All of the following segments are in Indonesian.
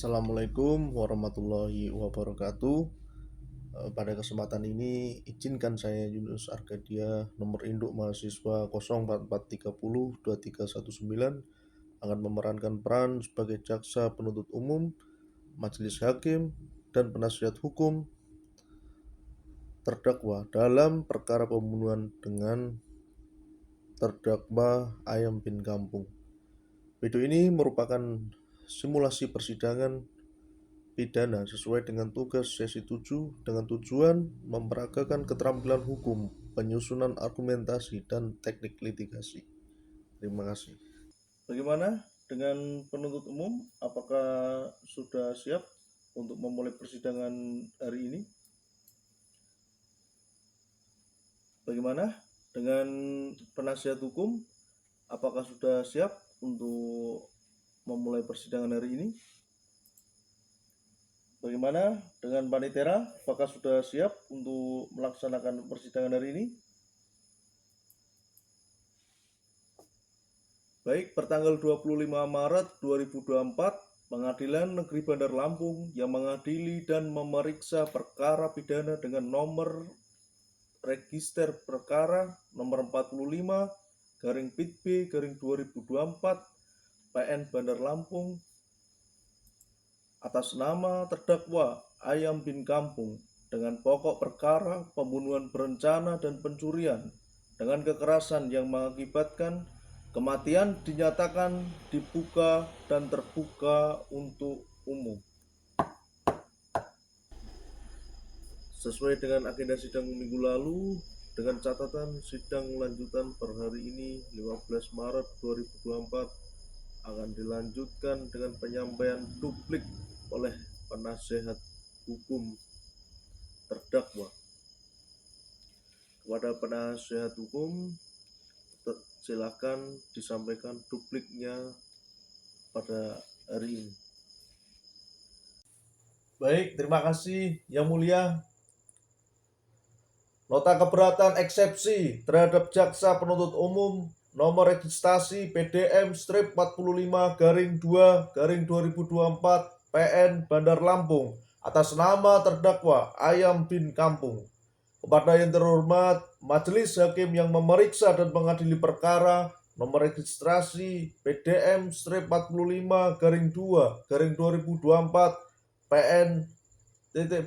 Assalamualaikum warahmatullahi wabarakatuh. Pada kesempatan ini izinkan saya Yunus Arkadia, nomor induk mahasiswa 044302319, akan memerankan peran sebagai jaksa penuntut umum, majelis hakim, dan penasihat hukum terdakwa dalam perkara pembunuhan dengan terdakwa Ayam bin Kampung. Video ini merupakan simulasi persidangan pidana sesuai dengan tugas sesi 7 dengan tujuan memperagakan keterampilan hukum, penyusunan argumentasi, dan teknik litigasi. Terima kasih. Bagaimana dengan penuntut umum? Apakah sudah siap untuk memulai persidangan hari ini? Bagaimana dengan penasihat hukum? Apakah sudah siap untuk memulai persidangan hari ini? Bagaimana dengan Panitera? Apakah sudah siap untuk melaksanakan persidangan hari ini? Baik, pertanggal 25 Maret 2024, Pengadilan Negeri Bandar Lampung yang mengadili dan memeriksa perkara pidana dengan nomor register perkara nomor 45 garing Pit B garing 2024 PN Bandar Lampung atas nama terdakwa Ayam bin Kampung dengan pokok perkara pembunuhan berencana dan pencurian dengan kekerasan yang mengakibatkan kematian dinyatakan dibuka dan terbuka untuk umum. Sesuai dengan agenda sidang minggu lalu, dengan catatan sidang lanjutan per hari ini 15 Maret 2024 akan dilanjutkan dengan penyampaian duplik oleh penasehat hukum terdakwa. Kepada penasehat hukum, silakan disampaikan dupliknya pada hari ini. Baik, terima kasih Yang Mulia. Nota keberatan eksepsi terhadap jaksa penuntut umum nomor registrasi PDM strip 45 garing 2 garing 2024 PN Bandar Lampung atas nama terdakwa Ayam bin Kampung. Kepada yang terhormat Majelis Hakim yang memeriksa dan mengadili perkara nomor registrasi PDM strip 45 garing 2 garing 2024 PN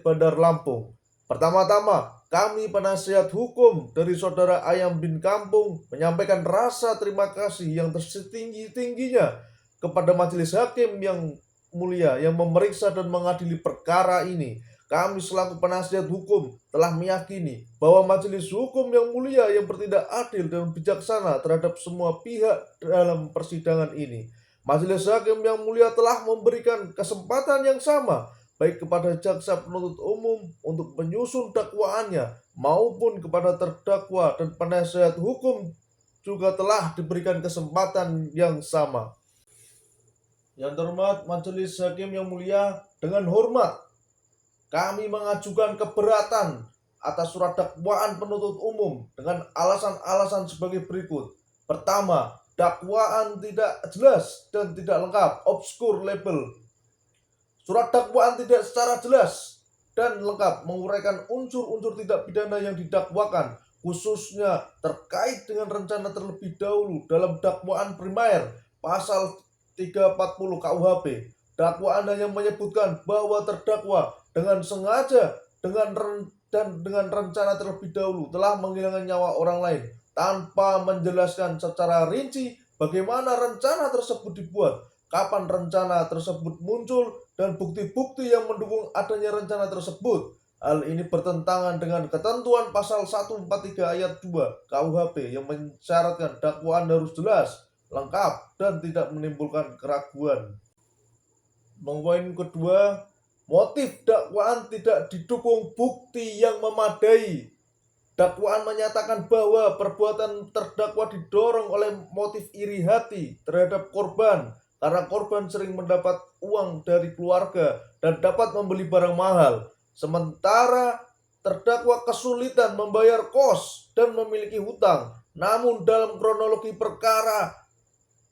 Bandar Lampung. Pertama-tama, kami penasihat hukum dari saudara Ayam bin Kampung menyampaikan rasa terima kasih yang setinggi-tingginya kepada majelis hakim yang mulia yang memeriksa dan mengadili perkara ini. Kami selaku penasihat hukum telah meyakini bahwa majelis hukum yang mulia yang bertindak adil dan bijaksana terhadap semua pihak dalam persidangan ini. Majelis hakim yang mulia telah memberikan kesempatan yang sama baik kepada jaksa penuntut umum untuk menyusun dakwaannya maupun kepada terdakwa dan penasihat hukum juga telah diberikan kesempatan yang sama. Yang terhormat Majelis Hakim yang mulia, dengan hormat kami mengajukan keberatan atas surat dakwaan penuntut umum dengan alasan-alasan sebagai berikut. Pertama, dakwaan tidak jelas dan tidak lengkap, obskur label. Surat dakwaan tidak secara jelas dan lengkap menguraikan unsur-unsur tidak pidana yang didakwakan, khususnya terkait dengan rencana terlebih dahulu dalam dakwaan primer pasal 340 KUHP. Dakwaan hanya menyebutkan bahwa terdakwa dengan sengaja dengan rencana terlebih dahulu telah menghilangkan nyawa orang lain tanpa menjelaskan secara rinci bagaimana rencana tersebut dibuat, kapan rencana tersebut muncul, dan bukti-bukti yang mendukung adanya rencana tersebut. Hal ini bertentangan dengan ketentuan pasal 143 ayat 2 KUHP yang mensyaratkan dakwaan harus jelas, lengkap, dan tidak menimbulkan keraguan. Poin kedua, motif dakwaan tidak didukung bukti yang memadai. Dakwaan menyatakan bahwa perbuatan terdakwa didorong oleh motif iri hati terhadap korban karena korban sering mendapat uang dari keluarga dan dapat membeli barang mahal. Sementara terdakwa kesulitan membayar kos dan memiliki hutang. Namun dalam kronologi perkara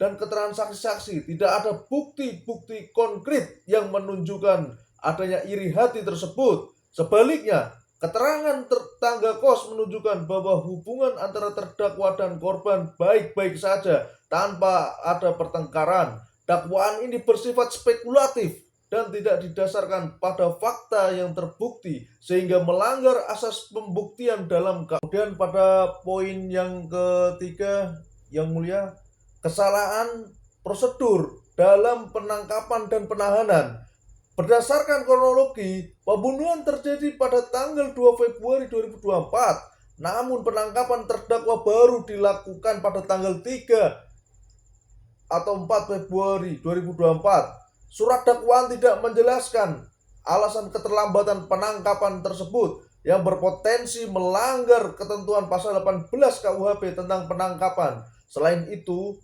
dan keterangan saksi-saksi, tidak ada bukti-bukti konkret yang menunjukkan adanya iri hati tersebut. Sebaliknya, keterangan tetangga kos menunjukkan bahwa hubungan antara terdakwa dan korban baik-baik saja tanpa ada pertengkaran. Dakwaan ini bersifat spekulatif dan tidak didasarkan pada fakta yang terbukti sehingga melanggar asas pembuktian dalam. Kemudian pada poin yang ketiga, yang mulia, kesalahan prosedur dalam penangkapan dan penahanan. Berdasarkan kronologi, pembunuhan terjadi pada tanggal 2 Februari 2024, namun penangkapan terdakwa baru dilakukan pada tanggal 3 atau 4 Februari 2024. Surat dakwaan tidak menjelaskan alasan keterlambatan penangkapan tersebut yang berpotensi melanggar ketentuan pasal 18 KUHP tentang penangkapan. Selain itu,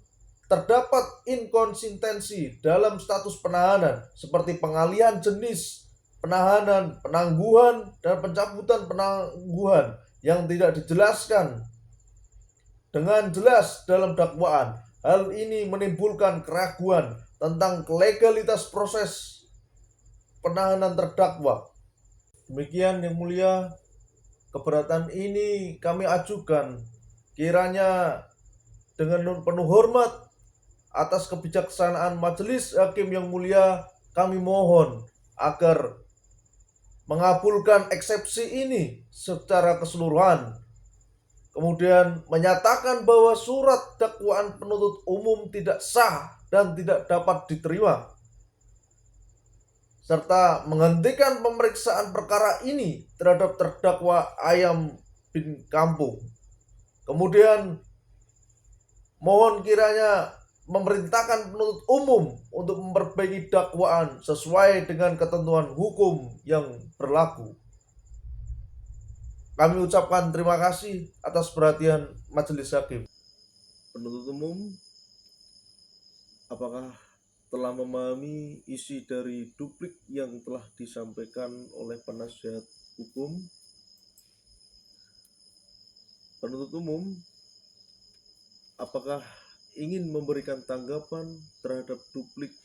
terdapat inkonsistensi dalam status penahanan seperti pengalihan jenis penahanan, penangguhan, dan pencabutan penangguhan yang tidak dijelaskan dengan jelas dalam dakwaan. Hal ini menimbulkan keraguan tentang legalitas proses penahanan terdakwa. Demikian yang mulia, keberatan ini kami ajukan kiranya dengan penuh hormat atas kebijaksanaan majelis hakim yang mulia, kami mohon agar mengabulkan eksepsi ini secara keseluruhan. Kemudian menyatakan bahwa surat dakwaan penuntut umum tidak sah dan tidak dapat diterima, serta menghentikan pemeriksaan perkara ini terhadap terdakwa Ayam bin Kampung. Kemudian mohon kiranya memerintahkan penuntut umum untuk memperbaiki dakwaan sesuai dengan ketentuan hukum yang berlaku. Kami ucapkan terima kasih atas perhatian majelis hakim. Penuntut umum, apakah telah memahami isi dari duplik yang telah disampaikan oleh penasihat hukum? Penuntut umum, apakah ingin memberikan tanggapan terhadap duplik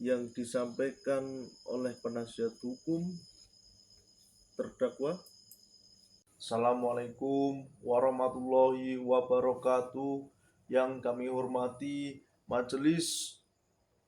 yang disampaikan oleh penasihat hukum terdakwa? Assalamualaikum warahmatullahi wabarakatuh. Yang kami hormati majelis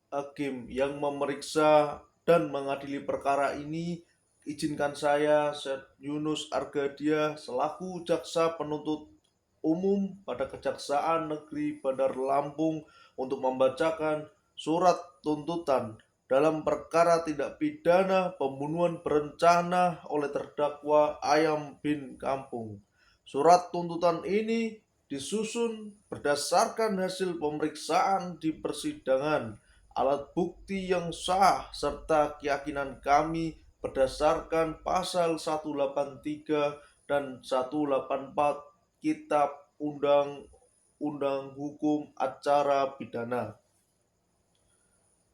hakim yang memeriksa dan mengadili perkara ini, izinkan saya, Syed Yunus Argadia, selaku jaksa penuntut umum pada Kejaksaan Negeri Bandar Lampung, untuk membacakan surat tuntutan dalam perkara tindak pidana pembunuhan berencana oleh terdakwa Ayam bin Kampung. Surat tuntutan ini disusun berdasarkan hasil pemeriksaan di persidangan, alat bukti yang sah, serta keyakinan kami berdasarkan pasal 183 dan 184 Kitab Undang-Undang Hukum Acara Pidana.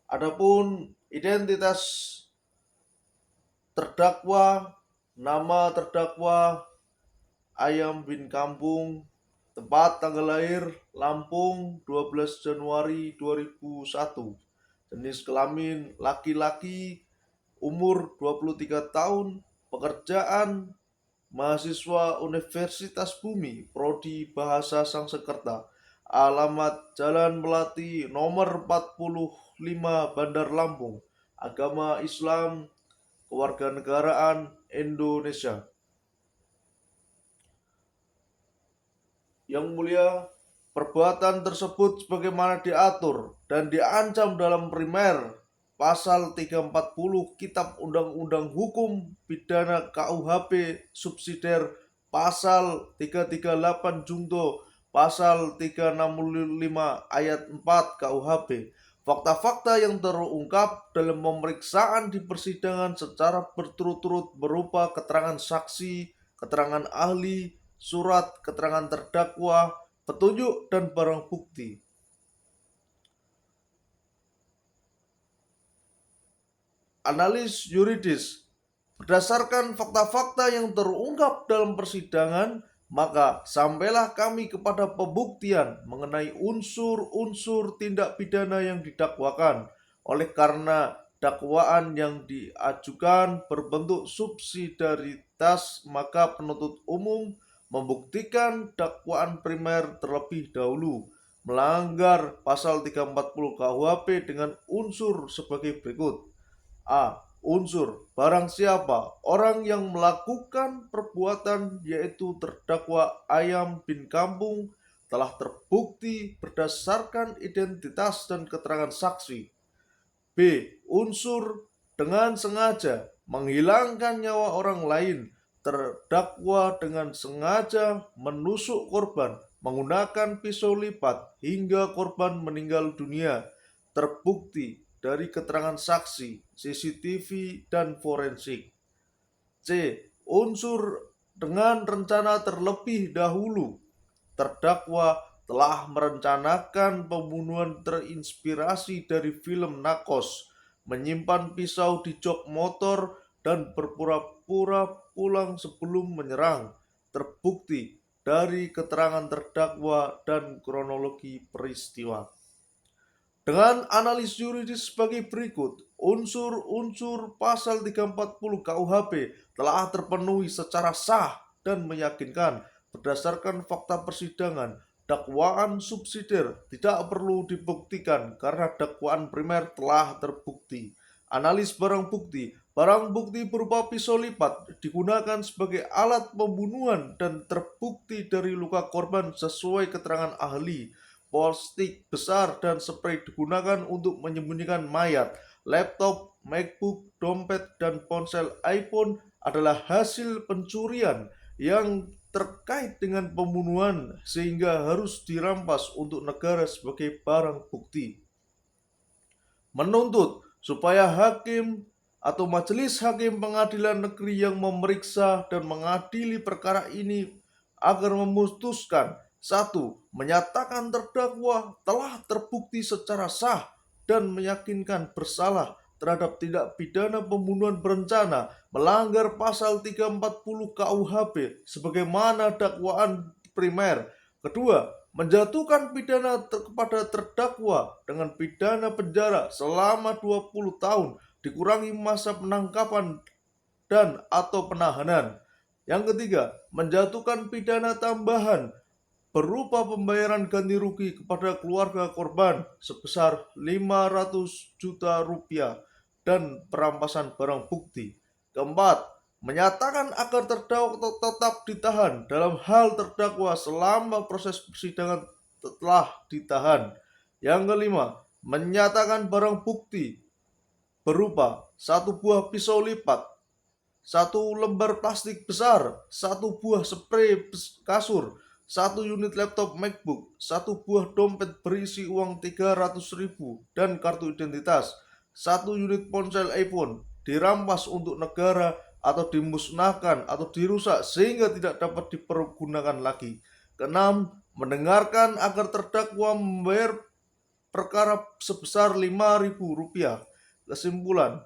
Adapun identitas terdakwa, nama terdakwa Ayam bin Kampung, tempat tanggal lahir Lampung 12 Januari 2001, jenis kelamin laki-laki, umur 23 tahun, pekerjaan mahasiswa Universitas Bumi, Prodi Bahasa Sangsekerta, alamat Jalan Melati nomor 45 Bandar Lampung, agama Islam, kewarganegaraan Indonesia. Yang mulia, perbuatan tersebut sebagaimana diatur dan diancam dalam primer pasal 340 Kitab Undang-Undang Hukum Pidana KUHP subsidiar pasal 338 junto pasal 365 ayat 4 KUHP. Fakta-fakta yang terungkap dalam pemeriksaan di persidangan secara berturut-turut berupa keterangan saksi, keterangan ahli, surat keterangan terdakwa, petunjuk, dan barang bukti. Analis yuridis. Berdasarkan fakta-fakta yang terungkap dalam persidangan, Maka sampailah kami kepada pembuktian mengenai unsur-unsur tindak pidana yang didakwakan. Oleh karena dakwaan yang diajukan berbentuk subsidiaritas, maka penuntut umum membuktikan dakwaan primer terlebih dahulu melanggar pasal 340 KUHP dengan unsur sebagai berikut. A. Unsur barang siapa orang yang melakukan perbuatan yaitu terdakwa Ayam bin Kampung telah terbukti berdasarkan identitas dan keterangan saksi. B. Unsur dengan sengaja menghilangkan nyawa orang lain, terdakwa dengan sengaja menusuk korban menggunakan pisau lipat hingga korban meninggal dunia, terbukti dari keterangan saksi, CCTV, dan forensik. C. Unsur dengan rencana terlebih dahulu, terdakwa telah merencanakan pembunuhan terinspirasi dari film Narcos, menyimpan pisau di jok motor, dan berpura-pura pulang sebelum menyerang, terbukti dari keterangan terdakwa dan kronologi peristiwa. Dengan analis yuridis sebagai berikut, unsur-unsur pasal 340 KUHP telah terpenuhi secara sah dan meyakinkan berdasarkan fakta persidangan. Dakwaan subsidiar tidak perlu dibuktikan karena dakwaan primer telah terbukti. Analis barang bukti. Barang bukti berupa pisau lipat digunakan sebagai alat pembunuhan dan terbukti dari luka korban sesuai keterangan ahli. Polstik besar dan spray digunakan untuk menyembunyikan mayat. Laptop, MacBook, dompet, dan ponsel iPhone adalah hasil pencurian yang terkait dengan pembunuhan sehingga harus dirampas untuk negara sebagai barang bukti. Menuntut supaya hakim atau majelis hakim pengadilan negeri yang memeriksa dan mengadili perkara ini agar memutuskan: 1. Menyatakan terdakwa telah terbukti secara sah dan meyakinkan bersalah terhadap tindak pidana pembunuhan berencana melanggar pasal 340 KUHP sebagaimana dakwaan primer. Kedua, menjatuhkan pidana kepada terdakwa dengan pidana penjara selama 20 tahun dikurangi masa penangkapan dan atau penahanan. Yang ketiga, menjatuhkan pidana tambahan berupa pembayaran ganti rugi kepada keluarga korban sebesar 500 juta rupiah dan perampasan barang bukti. Keempat, menyatakan agar terdakwa tetap ditahan dalam hal terdakwa selama proses persidangan telah ditahan. Yang kelima, menyatakan barang bukti berupa satu buah pisau lipat, satu lembar plastik besar, satu buah spray kasur, satu unit laptop MacBook, satu buah dompet berisi uang 300.000 dan kartu identitas, satu unit ponsel iPhone dirampas untuk negara atau dimusnahkan atau dirusak sehingga tidak dapat dipergunakan lagi. Keenam, mendengarkan agar terdakwa membayar perkara sebesar Rp5.000. Kesimpulan,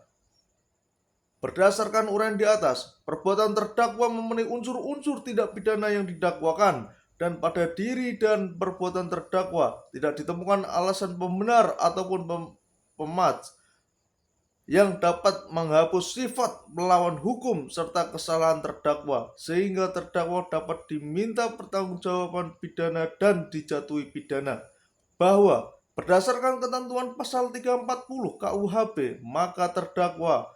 berdasarkan uraian di atas, perbuatan terdakwa memenuhi unsur-unsur tindak pidana yang didakwakan, dan pada diri dan perbuatan terdakwa tidak ditemukan alasan pembenar ataupun pemat yang dapat menghapus sifat melawan hukum serta kesalahan terdakwa, sehingga terdakwa dapat diminta pertanggungjawaban pidana dan dijatuhi pidana. Bahwa berdasarkan ketentuan pasal 340 KUHP, maka terdakwa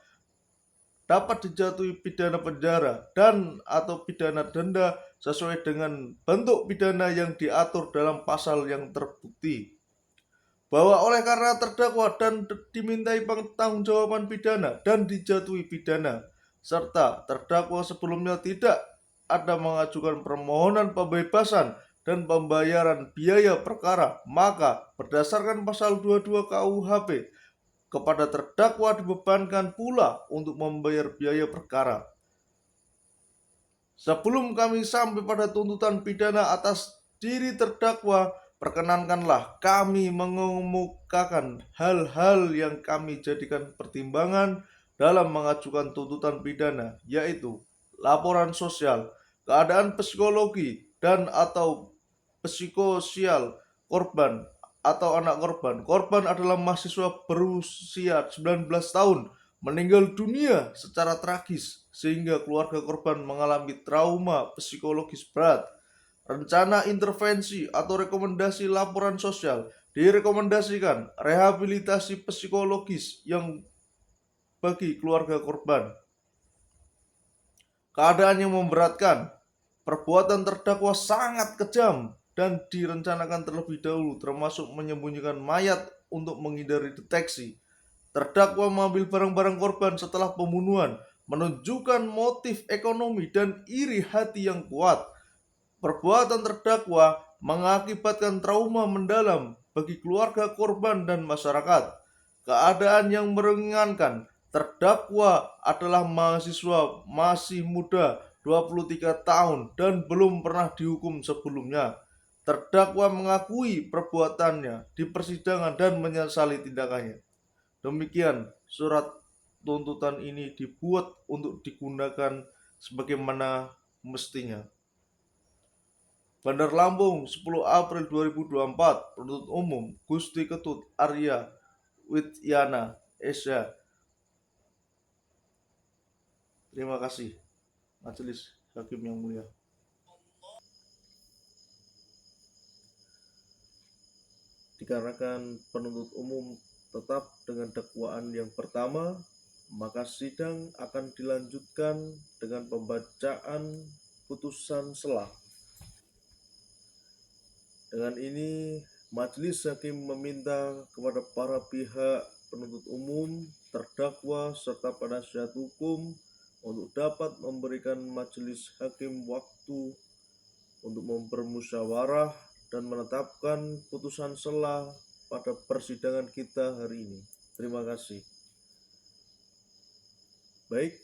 dapat dijatuhi pidana penjara dan atau pidana denda sesuai dengan bentuk pidana yang diatur dalam pasal yang terbukti. Bahwa oleh karena terdakwa dan dimintai pertanggungjawaban pidana dan dijatuhi pidana, serta terdakwa sebelumnya tidak ada mengajukan permohonan pembebasan dan pembayaran biaya perkara, maka berdasarkan pasal 22 KUHP, kepada terdakwa dibebankan pula untuk membayar biaya perkara. Sebelum kami sampai pada tuntutan pidana atas diri terdakwa, perkenankanlah kami mengemukakan hal-hal yang kami jadikan pertimbangan dalam mengajukan tuntutan pidana, yaitu laporan sosial. keadaan psikologi dan atau psikosial korban atau anak korban. Korban adalah mahasiswa berusia 19 tahun meninggal dunia secara tragis sehingga keluarga korban mengalami trauma psikologis berat. Rencana intervensi atau rekomendasi laporan sosial direkomendasikan rehabilitasi psikologis yang bagi keluarga korban. Keadaan yang memberatkan, perbuatan terdakwa sangat kejam dan direncanakan terlebih dahulu, termasuk menyembunyikan mayat untuk menghindari deteksi. Terdakwa mengambil barang-barang korban setelah pembunuhan, menunjukkan motif ekonomi dan iri hati yang kuat. Perbuatan terdakwa mengakibatkan trauma mendalam bagi keluarga korban dan masyarakat. Keadaan yang meringankan, terdakwa adalah mahasiswa masih muda 23 tahun dan belum pernah dihukum sebelumnya. Terdakwa mengakui perbuatannya di persidangan dan menyesali tindakannya. Demikian surat tuntutan ini dibuat untuk digunakan sebagaimana mestinya. Bandar Lampung, 10 April 2024. Penuntut Umum Gusti Ketut Arya Widyana Esa. Terima kasih Majelis Hakim yang mulia. Dikarenakan penuntut umum tetap dengan dakwaan yang pertama, maka sidang akan dilanjutkan dengan pembacaan putusan selah. Dengan ini, Majelis Hakim meminta kepada para pihak penuntut umum, terdakwa, serta penasihat hukum untuk dapat memberikan Majelis Hakim waktu untuk bermusyawarah dan menetapkan putusan selah pada persidangan kita hari ini. Terima kasih. Baik,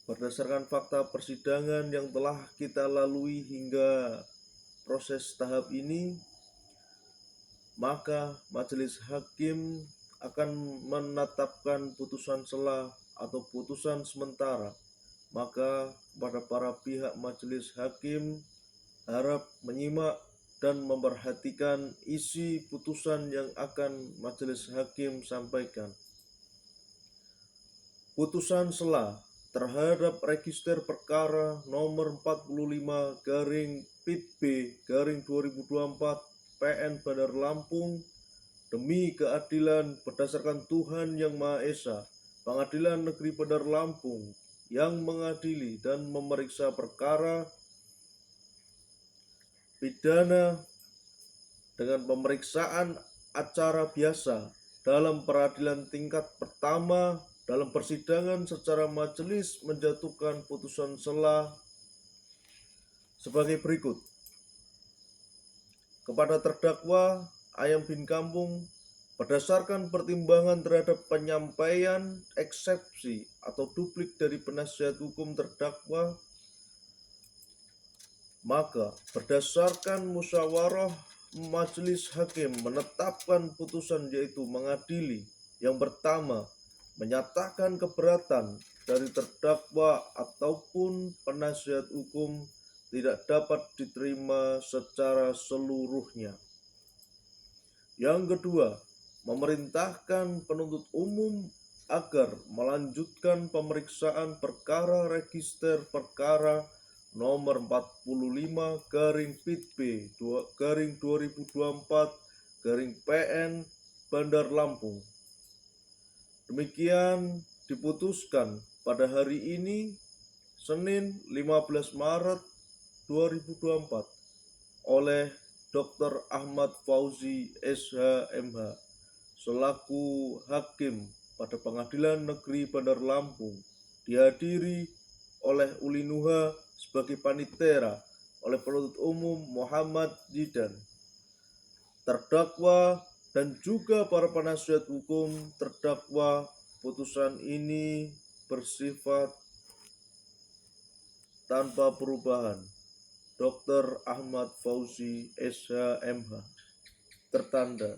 berdasarkan fakta persidangan yang telah kita lalui hingga proses tahap ini, maka Majelis Hakim akan menetapkan putusan selah atau putusan sementara. Maka pada para pihak Majelis Hakim harap menyimak dan memperhatikan isi putusan yang akan Majelis Hakim sampaikan. Putusan selah terhadap register perkara nomor 45/PIT-B/2024 PN Bandar Lampung demi keadilan berdasarkan Tuhan Yang Maha Esa, Pengadilan Negeri Bandar Lampung yang mengadili dan memeriksa perkara pidana dengan pemeriksaan acara biasa dalam peradilan tingkat pertama dalam persidangan secara majelis menjatuhkan putusan selah sebagai berikut. Kepada terdakwa Ayam bin Kampung, berdasarkan pertimbangan terhadap penyampaian eksepsi atau duplik dari penasihat hukum terdakwa, maka berdasarkan musyawarah Majelis Hakim menetapkan putusan yaitu mengadili. Yang pertama, menyatakan keberatan dari terdakwa ataupun penasihat hukum tidak dapat diterima secara seluruhnya. Yang kedua, memerintahkan penuntut umum agar melanjutkan pemeriksaan perkara register perkara nomor 45/PIT-B/2024 Bandar Lampung. Demikian diputuskan pada hari ini, Senin 15 Maret 2024 oleh Dr. Ahmad Fauzi SH.MH selaku Hakim pada Pengadilan Negeri Bandar Lampung, dihadiri oleh Uli Nuha sebagai panitera, oleh penuntut umum Muhammad Zidan, terdakwa dan juga para penasihat hukum terdakwa. Putusan ini bersifat tanpa perubahan. Dr. Ahmad Fauzi SH.MH. Tertanda